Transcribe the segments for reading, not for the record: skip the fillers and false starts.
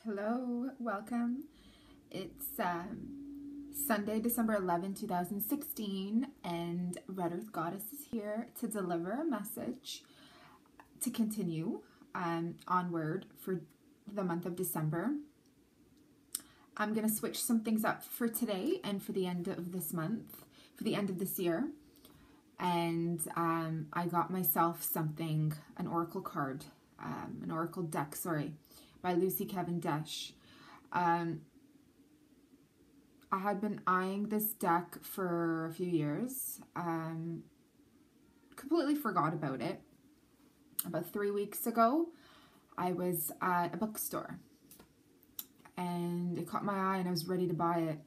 Hello, welcome. It's Sunday, December 11, 2016, and Red Earth Goddess is here to deliver a message to continue onward for the month of December. I'm going to switch some things up for today and for the end of this month, for the end of this year. And I got myself something, an oracle card, an oracle deck, by Lucy Cavendish. I had been eyeing this deck for a few years. Completely forgot about it. About 3 weeks ago, I was at a bookstore and it caught my eye and I was ready to buy it.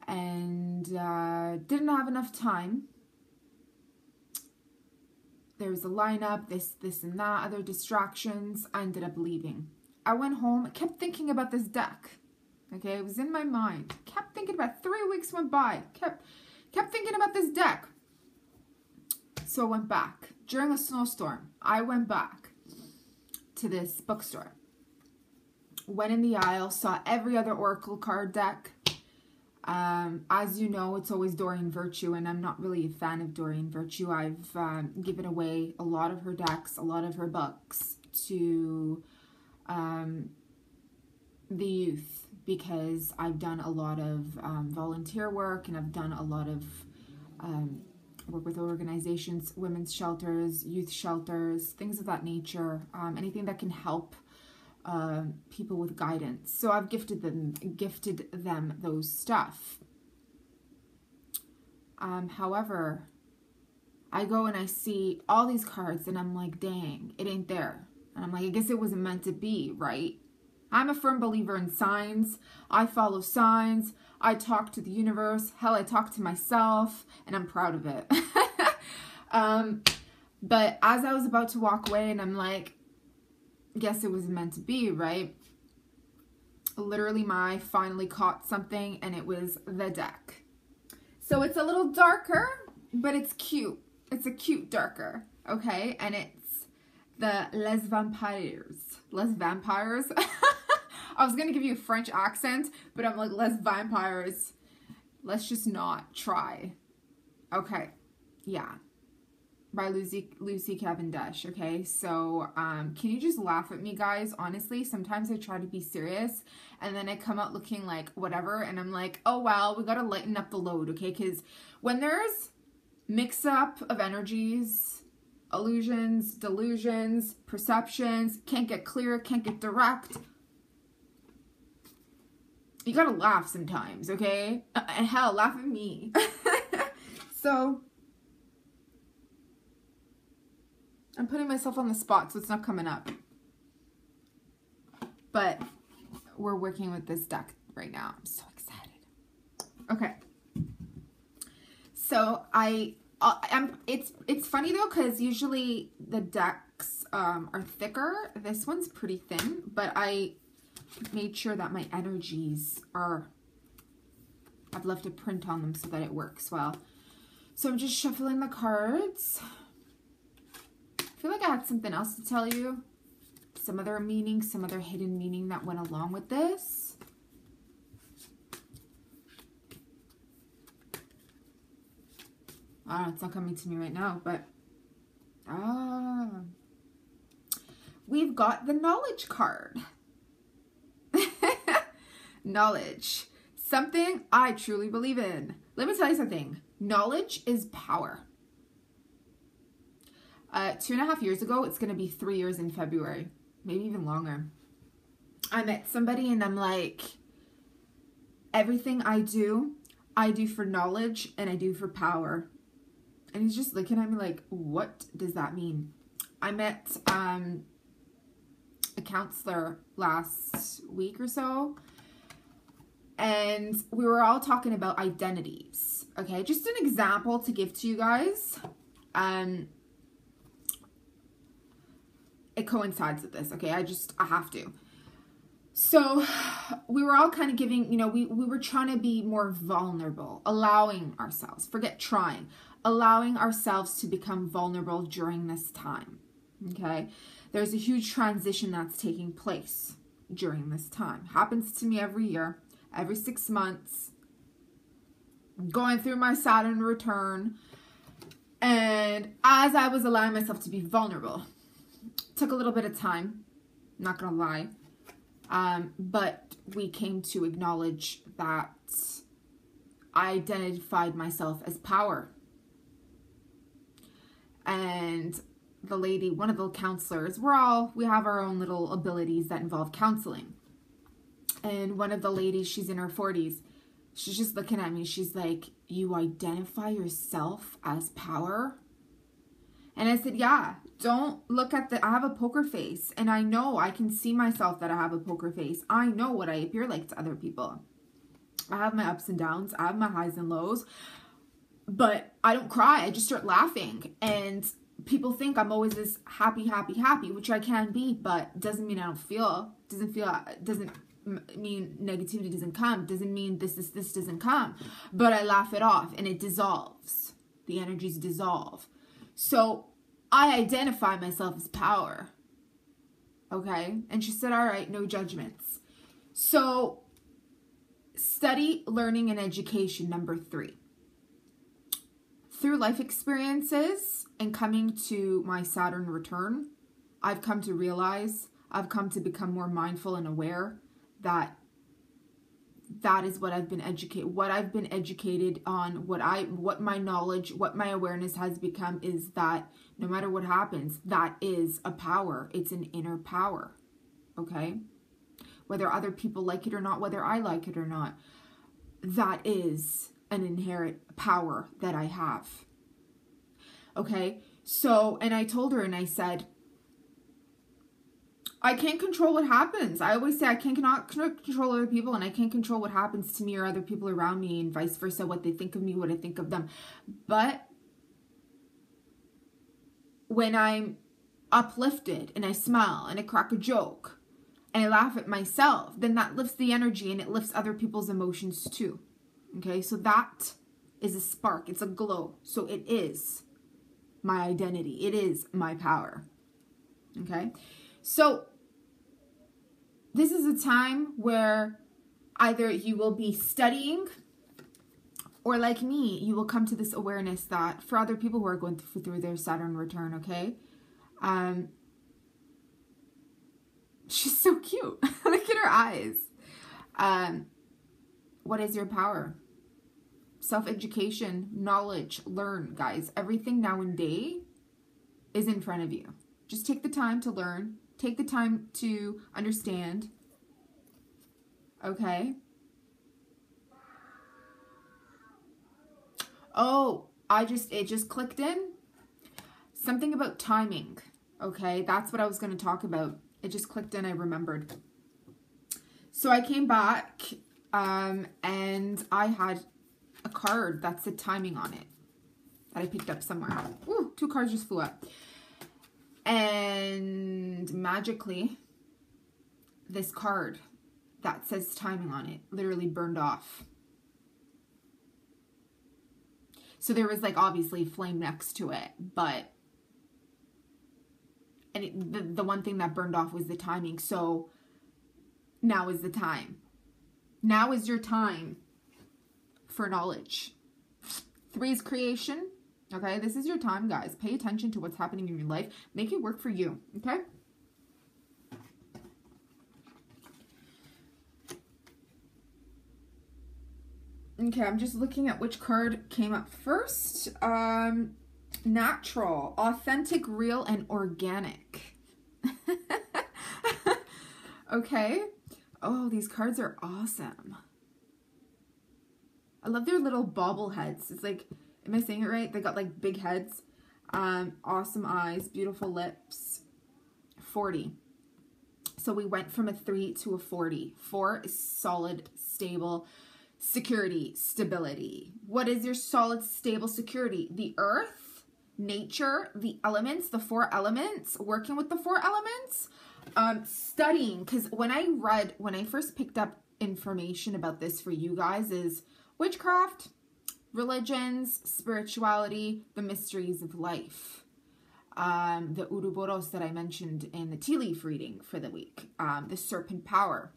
And didn't have enough time. There was a lineup, this and that, other distractions. I ended up leaving. I went home, I kept thinking about this deck. Okay, it was in my mind. Kept thinking about it. 3 weeks went by. Kept thinking about this deck. So I went back. During a snowstorm, I went back to this bookstore. Went in the aisle, saw every other oracle card deck. As you know, it's always Doreen Virtue, and I'm not really a fan of Doreen Virtue. I've given away a lot of her decks, a lot of her books to the youth, because I've done a lot of volunteer work, and I've done a lot of work with organizations, women's shelters, youth shelters, things of that nature, anything that can help people with guidance. So I've gifted them those stuff. However, I go and I see all these cards and I'm like, dang, it ain't there. And I'm like, I guess it wasn't meant to be, right? I'm a firm believer in signs. I follow signs. I talk to the universe. Hell, I talk to myself, and I'm proud of it. But as I was about to walk away, and I'm like, guess it was meant to be, right? Literally, my eye finally caught something, and it was the deck. So it's a little darker, but it's cute. It's a cute darker, okay? And it's the Les Vampires. Les Vampires. I was gonna give you a French accent, but I'm like, Les Vampires. Let's just not try. Okay, yeah. By Lucy Cavendish, okay? So, can you just laugh at me, guys? Honestly, sometimes I try to be serious, and then I come out looking like whatever, and I'm like, oh, well, we gotta lighten up the load, okay? Because when there's mix-up of energies, illusions, delusions, perceptions, can't get clear, can't get direct, you gotta laugh sometimes, okay? And hell, laugh at me. So I'm putting myself on the spot, so it's not coming up. But we're working with this deck right now. I'm so excited. Okay. So it's funny though, because usually the decks are thicker. This one's pretty thin, but I made sure that my energies I've left a print on them so that it works well. So I'm just shuffling the cards. I feel like I had something else to tell you. Some other meaning, some other hidden meaning that went along with this. I don't know, it's not coming to me right now, but we've got the knowledge card. Knowledge. Something I truly believe in. Let me tell you something. Knowledge is power. 2.5 years ago, it's going to be 3 years in February, maybe even longer. I met somebody and I'm like, everything I do for knowledge and I do for power. And he's just looking at me like, what does that mean? I met a counselor last week or so, and we were all talking about identities. Okay, just an example to give to you guys. It coincides with this, okay? I have to. So we were all kind of giving, we were trying to be more vulnerable, allowing ourselves, forget trying, allowing ourselves to become vulnerable during this time, okay? There's a huge transition that's taking place. during this time. Happens to me every year, every 6 months. Going through my Saturn return. And as I was allowing myself to be vulnerable, took a little bit of time, not gonna lie. But we came to acknowledge that I identified myself as power. And the lady, one of the counselors, we have our own little abilities that involve counseling. And one of the ladies, she's in her 40s. She's just looking at me. She's like, you identify yourself as power? And I said, yeah, don't look at I have a poker face. And I know, I can see myself that I have a poker face. I know what I appear like to other people. I have my ups and downs. I have my highs and lows. But I don't cry. I just start laughing. And people think I'm always this happy, which I can be, but doesn't mean I don't feel. Doesn't mean negativity doesn't come. Doesn't mean this doesn't come. But I laugh it off and it dissolves. The energies dissolve. So I identify myself as power. Okay? And she said, all right, no judgments. So study, learning, and education, number 3. Through life experiences and coming to my Saturn return, I've come to realize, I've come to become more mindful and aware that that is what I've been educated on, what my knowledge, what my awareness has become is that no matter what happens, that is a power. It's an inner power. Okay? Whether other people like it or not, whether I like it or not, that is an inherent power that I have. Okay? So, and I told her and I said, I can't control what happens. I always say I cannot control other people, and I can't control what happens to me or other people around me, and vice versa, what they think of me, what I think of them. But when I'm uplifted and I smile and I crack a joke and I laugh at myself, then that lifts the energy and it lifts other people's emotions too. Okay, so that is a spark. It's a glow. So it is my identity. It is my power. Okay, so this is a time where either you will be studying or like me, you will come to this awareness that for other people who are going through their Saturn return, okay? She's so cute. Look at her eyes. What is your power? Self-education, knowledge, learn, guys. Everything now and day is in front of you. Just take the time to learn. Take the time to understand. Okay? Oh, it just clicked in. Something about timing. Okay? That's what I was going to talk about. It just clicked in. I remembered. So I came back and I had a card that said timing on it that I picked up somewhere. Ooh, 2 cards just flew up. And magically, this card that says timing on it literally burned off. So there was like obviously flame next to it, but the one thing that burned off was the timing. So now is the time. Now is your time for knowledge. 3 is creation. Okay, this is your time, guys. Pay attention to what's happening in your life. Make it work for you, okay? Okay, I'm just looking at which card came up first. Natural, authentic, real, and organic. Okay. Oh, these cards are awesome. I love their little bobbleheads. It's like, am I saying it right? They got like big heads. Awesome eyes, beautiful lips. 40. So we went from a 3 to a 40. 4 is solid, stable, security, stability. What is your solid, stable security? The earth, nature, the elements, the 4 elements, working with the 4 elements, studying. Because when I first picked up information about this for you guys is witchcraft, religions, spirituality, the mysteries of life. the Ouroboros that I mentioned in the tea leaf reading for the week, the serpent power,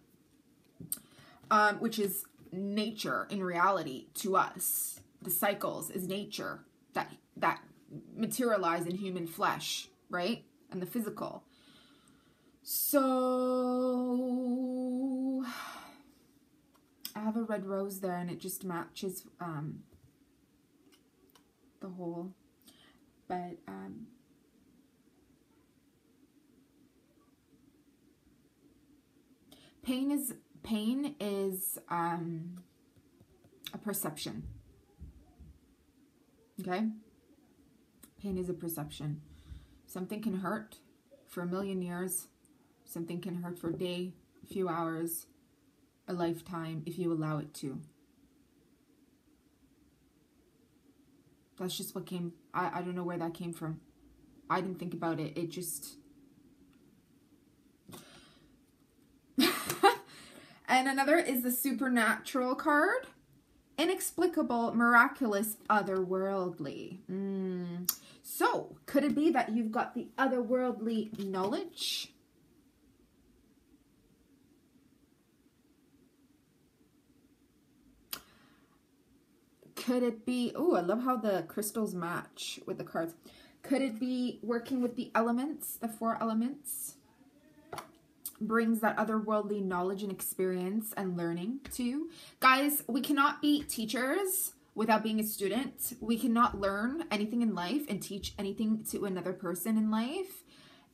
which is nature in reality to us. The cycles is nature that materialize in human flesh, right? And the physical. So I have a red rose there, and it just matches the whole. But pain is a perception. Okay? Pain is a perception. Something can hurt for a million years. Something can hurt for a day, a few hours, a lifetime, if you allow it to. That's just what came. I don't know where that came from. I didn't think about it. It just... And another is the supernatural card. Inexplicable, miraculous, otherworldly. So, could it be that you've got the otherworldly knowledge? Could it be... Oh, I love how the crystals match with the cards. Could it be working with the elements, the 4 elements? Brings that otherworldly knowledge and experience and learning to you. Guys, we cannot be teachers without being a student. We cannot learn anything in life and teach anything to another person in life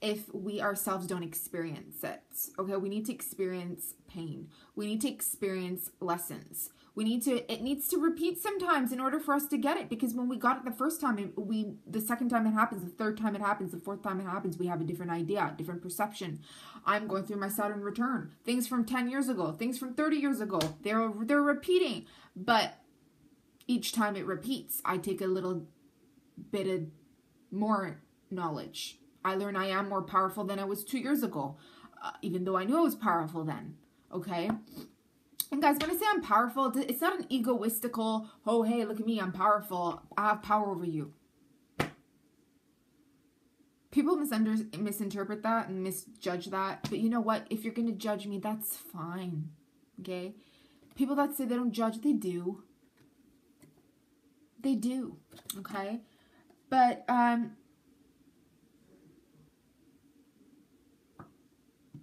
if we ourselves don't experience it. Okay, we need to experience pain. We need to experience lessons. It needs to repeat sometimes in order for us to get it, because when we got it the first time, the second time it happens, the third time it happens, the fourth time it happens, we have a different idea, different perception. I'm going through my Saturn return. Things from 10 years ago, things from 30 years ago, they're repeating, but each time it repeats, I take a little bit of more knowledge. I learn I am more powerful than I was 2 years ago, even though I knew I was powerful then, okay? And guys, when I say I'm powerful, it's not an egoistical, oh, hey, look at me, I'm powerful. I have power over you. People misinterpret that and misjudge that. But you know what? If you're going to judge me, that's fine. Okay? People that say they don't judge, they do. They do. Okay? But,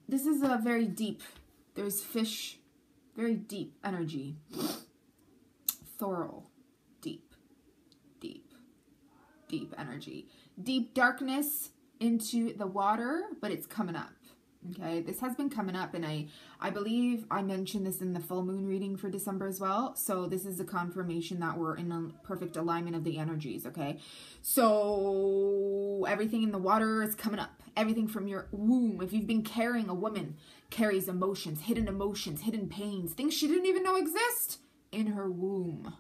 this is a very deep, there's fish, very deep energy. Thorough, deep energy. Deep darkness into the water, but it's coming up. Okay, this has been coming up, and I believe I mentioned this in the full moon reading for December as well. So this is a confirmation that we're in a perfect alignment of the energies, okay? So everything in the water is coming up. Everything from your womb. If you've been carrying, a woman carries emotions, hidden pains, things she didn't even know exist in her womb.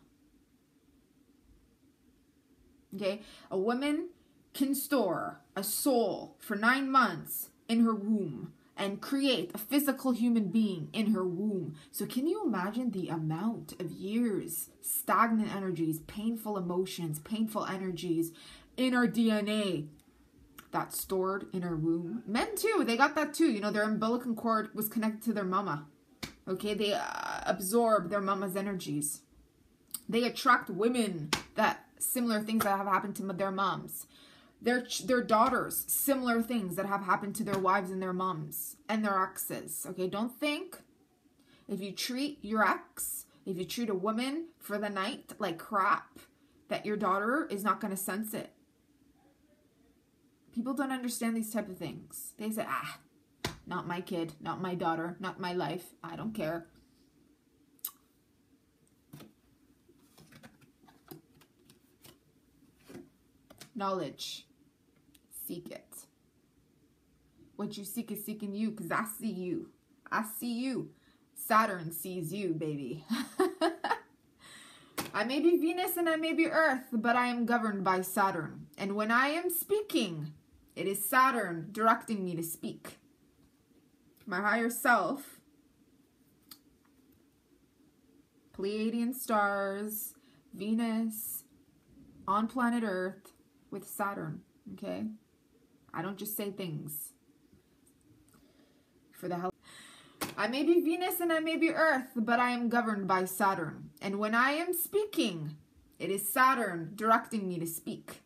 Okay, a woman can store a soul for 9 months in her womb and create a physical human being in her womb. So can you imagine the amount of years, stagnant energies, painful emotions, painful energies in our DNA that's stored in our womb? Men too, they got that too. You know, their umbilical cord was connected to their mama. Okay, they absorb their mama's energies. They attract women that similar things that have happened to their moms. Their daughters, similar things that have happened to their wives and their moms and their exes. Okay, don't think if you treat your ex, if you treat a woman for the night like crap, that your daughter is not going to sense it. People don't understand these type of things. They say, not my kid, not my daughter, not my life. I don't care. Knowledge. Seek it. What you seek is seeking you, because I see you. I see you. Saturn sees you, baby. I may be Venus and I may be Earth, but I am governed by Saturn. And when I am speaking, it is Saturn directing me to speak. My higher self, Pleiadian stars, Venus, on planet Earth with Saturn, okay? I don't just say things for the hell. I may be Venus and I may be Earth, but I am governed by Saturn. And when I am speaking, it is Saturn directing me to speak.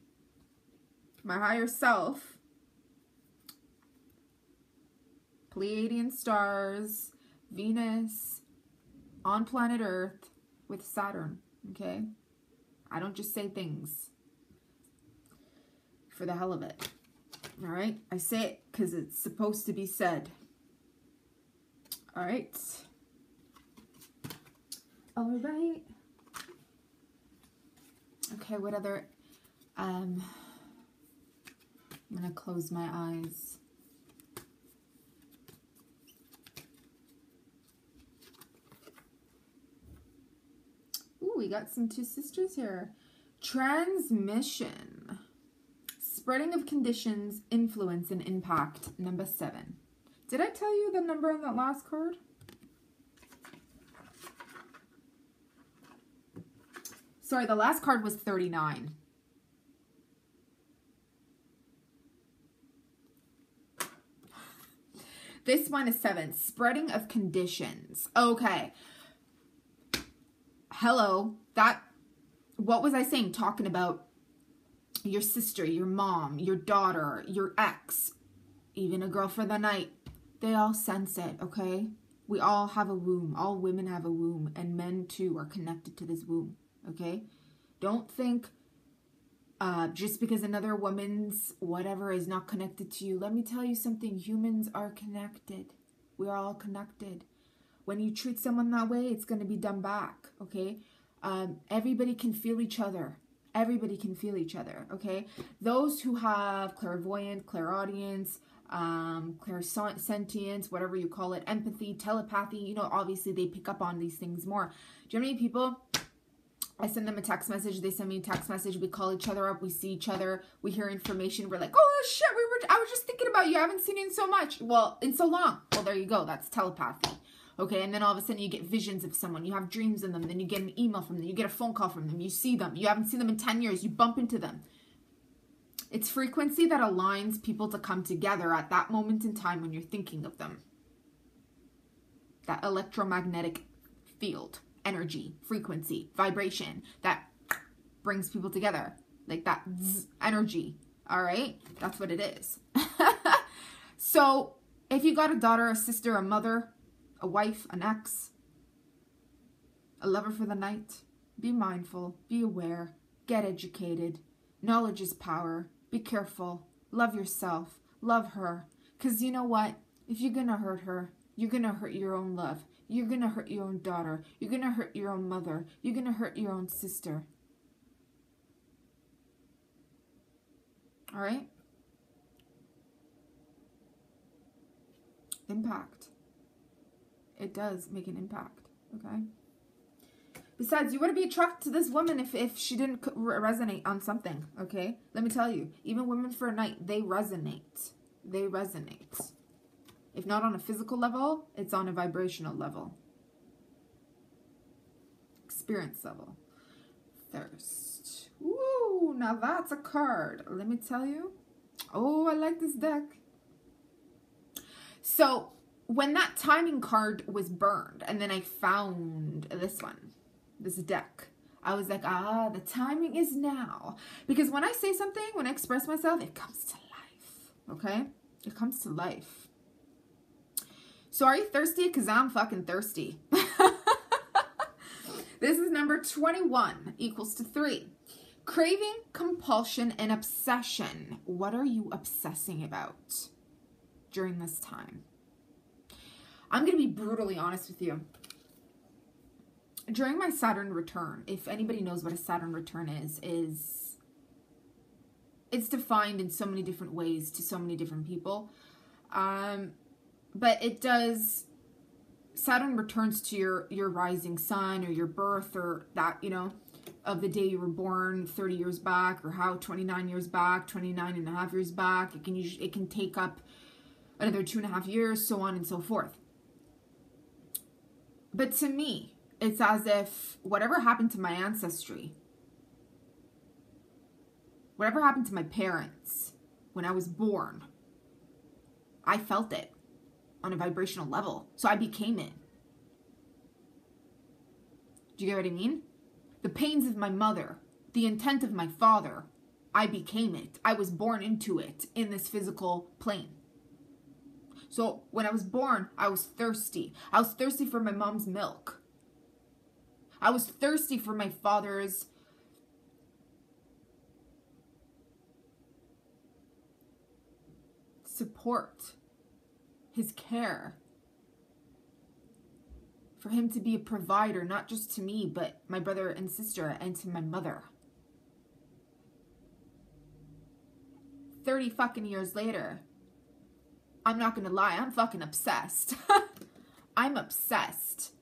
My higher self, Pleiadian stars, Venus, on planet Earth with Saturn, okay? I don't just say things for the hell of it, all right? I say it because it's supposed to be said. All right. All right. Okay, what other, I'm gonna close my eyes. Ooh, we got some two sisters here. Transmission. Spreading of conditions, influence, and impact. Number 7. Did I tell you the number on that last card? Sorry, the last card was 39. This one is 7. Spreading of conditions. Okay. Hello. What was I saying? Talking about your sister, your mom, your daughter, your ex, even a girl for the night. They all sense it, okay? We all have a womb. All women have a womb. And men, too, are connected to this womb, okay? Don't think just because another woman's whatever is not connected to you. Let me tell you something. Humans are connected. We're all connected. When you treat someone that way, it's going to be done back, okay? Everybody can feel each other. Everybody can feel each other, okay? Those who have clairvoyant, clairaudience, clairsentience, whatever you call it, empathy, telepathy, you know, obviously they pick up on these things more. Do you know how many people, I send them a text message, they send me a text message, we call each other up, we see each other, we hear information, we're like, oh shit, I was just thinking about you, I haven't seen you in so much, well, in so long. Well, there you go, that's telepathy. Okay, and then all of a sudden you get visions of someone, you have dreams in them, then you get an email from them, you get a phone call from them, you see them, you haven't seen them in 10 years, you bump into them. It's frequency that aligns people to come together at that moment in time when you're thinking of them. That electromagnetic field, energy, frequency, vibration that brings people together. Like that energy, all right? That's what it is. So if you got a daughter, a sister, a mother, a wife, an ex, a lover for the night, be mindful, be aware, get educated. Knowledge is power. Be careful. Love yourself. Love her. Because you know what? If you're going to hurt her, you're going to hurt your own love. You're going to hurt your own daughter. You're going to hurt your own mother. You're going to hurt your own sister. All right? Impact. It does make an impact. Okay? Besides, you wouldn't be attracted to this woman if she didn't resonate on something, okay? Let me tell you, even women for a night, they resonate. They resonate. If not on a physical level, it's on a vibrational level. Experience level. Thirst. Ooh, now that's a card. Let me tell you. Oh, I like this deck. So, when that timing card was burned, and then I found this one, this deck, I was like, the timing is now. Because when I say something, when I express myself, it comes to life, okay? It comes to life. So are you thirsty? Because I'm fucking thirsty. This is number 21, equals to 3. Craving, compulsion, and obsession. What are you obsessing about during this time? I'm going to be brutally honest with you. During my Saturn return, if anybody knows what a Saturn return is it's defined in so many different ways to so many different people. But it does, Saturn returns to your rising sun or your birth or that, you know, of the day you were born 30 years back or how 29 years back, 29 and a half years back. It can take up another 2.5 years, so on and so forth. But to me, it's as if whatever happened to my ancestry, whatever happened to my parents when I was born. I felt it on a vibrational level. So I became it. Do you get what I mean? The pains of my mother, the intent of my father, I became it. I was born into it in this physical plane. So when I was born, I was thirsty. I was thirsty for my mom's milk. I was thirsty for my father's support, his care, for him to be a provider, not just to me, but my brother and sister and to my mother. 30 fucking years later, I'm not gonna lie, I'm fucking obsessed. I'm obsessed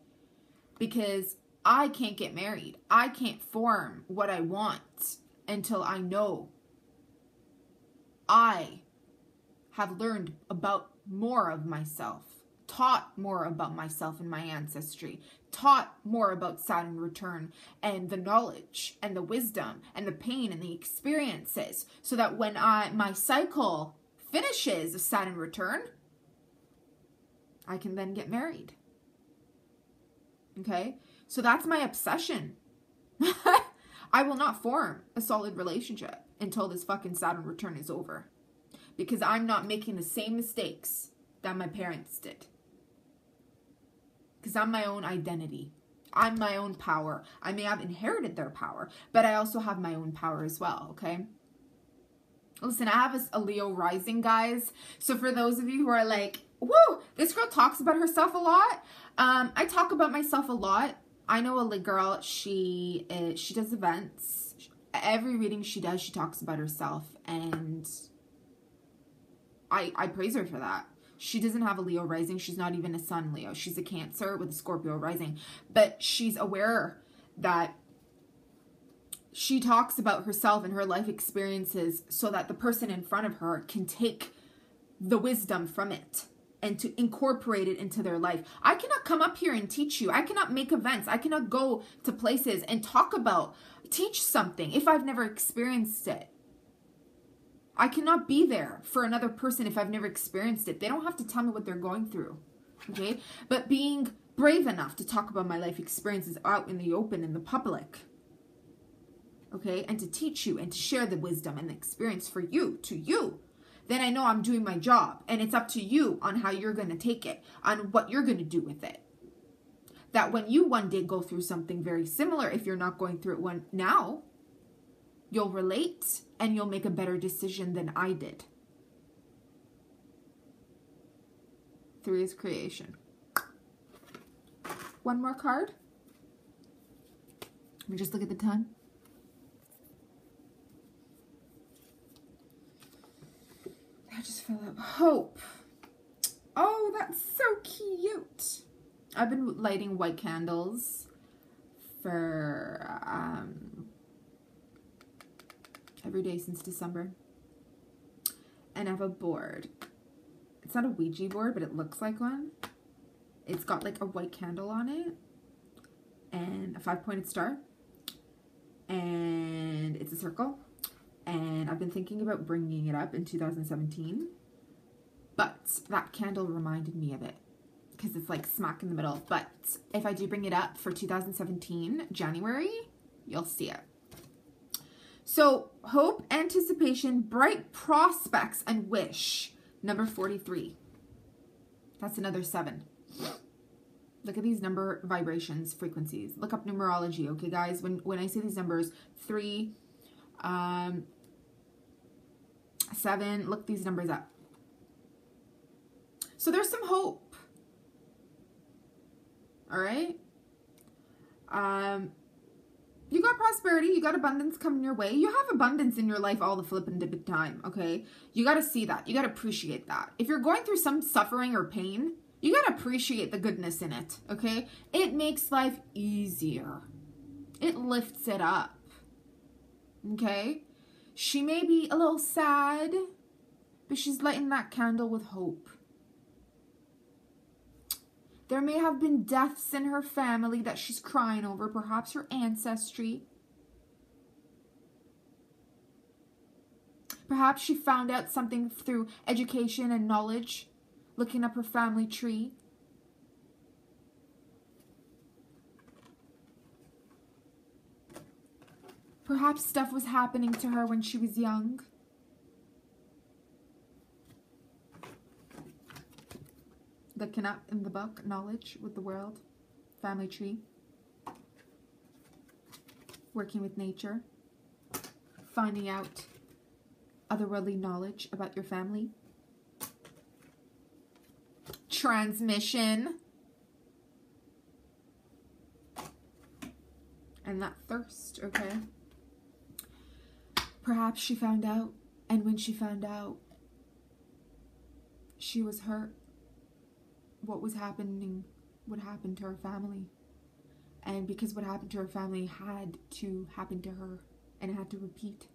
because I can't get married. I can't form what I want until I know I have learned about more of myself, taught more about myself and my ancestry, taught more about Saturn return and the knowledge and the wisdom and the pain and the experiences, so that when my cycle finishes a Saturn return, I can then get married. Okay? So that's my obsession. I will not form a solid relationship until this fucking Saturn return is over, because I'm not making the same mistakes that my parents did. Because I'm my own identity. I'm my own power. I may have inherited their power, but I also have my own power as well, okay? Listen, I have a Leo rising, guys. So for those of you who are like, whoa, this girl talks about herself a lot. I talk about myself a lot. I know a girl, she does events. Every reading she does, she talks about herself. And I praise her for that. She doesn't have a Leo rising. She's not even a sun Leo. She's a Cancer with a Scorpio rising. But she's aware that she talks about herself and her life experiences so that the person in front of her can take the wisdom from it and to incorporate it into their life. I cannot come up here and teach you. I cannot make events. I cannot go to places and teach something if I've never experienced it. I cannot be there for another person if I've never experienced it. They don't have to tell me what they're going through, okay? But being brave enough to talk about my life experiences out in the open, in the public, okay? And to teach you and to share the wisdom and the experience for you, to you, then I know I'm doing my job. And it's up to you on how you're going to take it, on what you're going to do with it. That when you one day go through something very similar, if you're not going through it now, you'll relate and you'll make a better decision than I did. 3 is creation. One more card. Let me just look at the time. I just fell up. Hope. Oh, that's so cute. I've been lighting white candles for every day since December. And I have a board. It's not a Ouija board, but it looks like one. It's got like a white candle on it and a 5-pointed star. And it's a circle. And I've been thinking about bringing it up in 2017. But that candle reminded me of it because it's like smack in the middle. But if I do bring it up for 2017, January, you'll see it. So, hope, anticipation, bright prospects, and wish. Number 43. That's another 7. Look at these number vibrations, frequencies. Look up numerology, okay, guys? When I say these numbers, 3, 7, look these numbers up. So there's some hope. All right? You got prosperity, you got abundance coming your way. You have abundance in your life all the flippin' time, okay? You got to see that. You got to appreciate that. If you're going through some suffering or pain, you got to appreciate the goodness in it, okay? It makes life easier. It lifts it up, okay? She may be a little sad, but she's lighting that candle with hope. There may have been deaths in her family that she's crying over, perhaps her ancestry. Perhaps she found out something through education and knowledge, looking up her family tree. Perhaps stuff was happening to her when she was young. Looking up in the book, knowledge with the world, family tree. Working with nature. Finding out otherworldly knowledge about your family. Transmission. And that thirst, okay? Perhaps she found out, and when she found out, she was hurt. What was happening would happen to her family. And because what happened to her family had to happen to her, and it had to repeat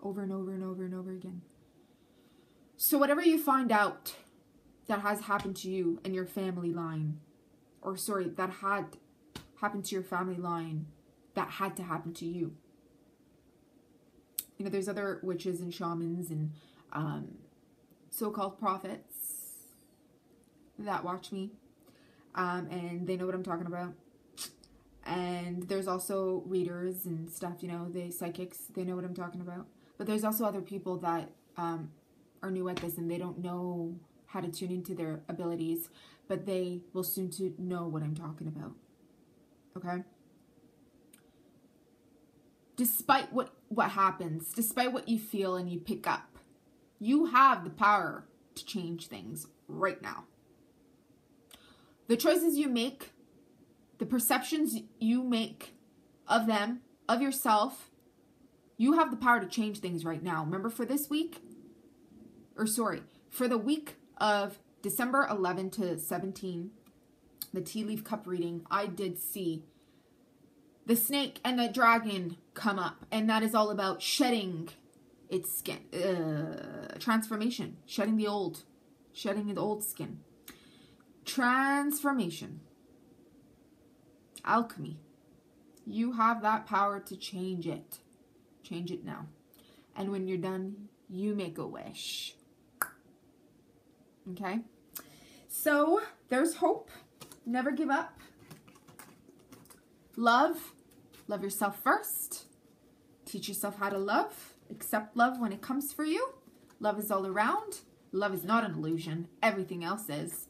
over and over and over and over again. So whatever you find out that has happened to you in your family line, or sorry, that had happened to your family line, that had to happen to you. You know, there's other witches and shamans and so-called prophets that watch me, and they know what I'm talking about. And there's also readers and stuff, you know, the psychics, they know what I'm talking about. But there's also other people that are new at this and they don't know how to tune into their abilities, but they will soon to know what I'm talking about. Okay? Despite what happens, despite what you feel and you pick up, you have the power to change things right now. The choices you make, the perceptions you make of them, of yourself, you have the power to change things right now. Remember for this week, for the week of December 11 to 17, the tea leaf cup reading, I did see the snake and the dragon come up, and that is all about shedding its skin, transformation, shedding the old skin, transformation, alchemy. You have that power to change it. Change it now. And when you're done, you make a wish. Okay? So, there's hope. Never give up. Love. Love yourself first. Teach yourself how to love. Accept love when it comes for you. Love is all around. Love is not an illusion. Everything else is.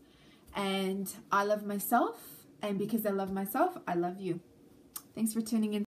And I love myself. And because I love myself, I love you. Thanks for tuning in.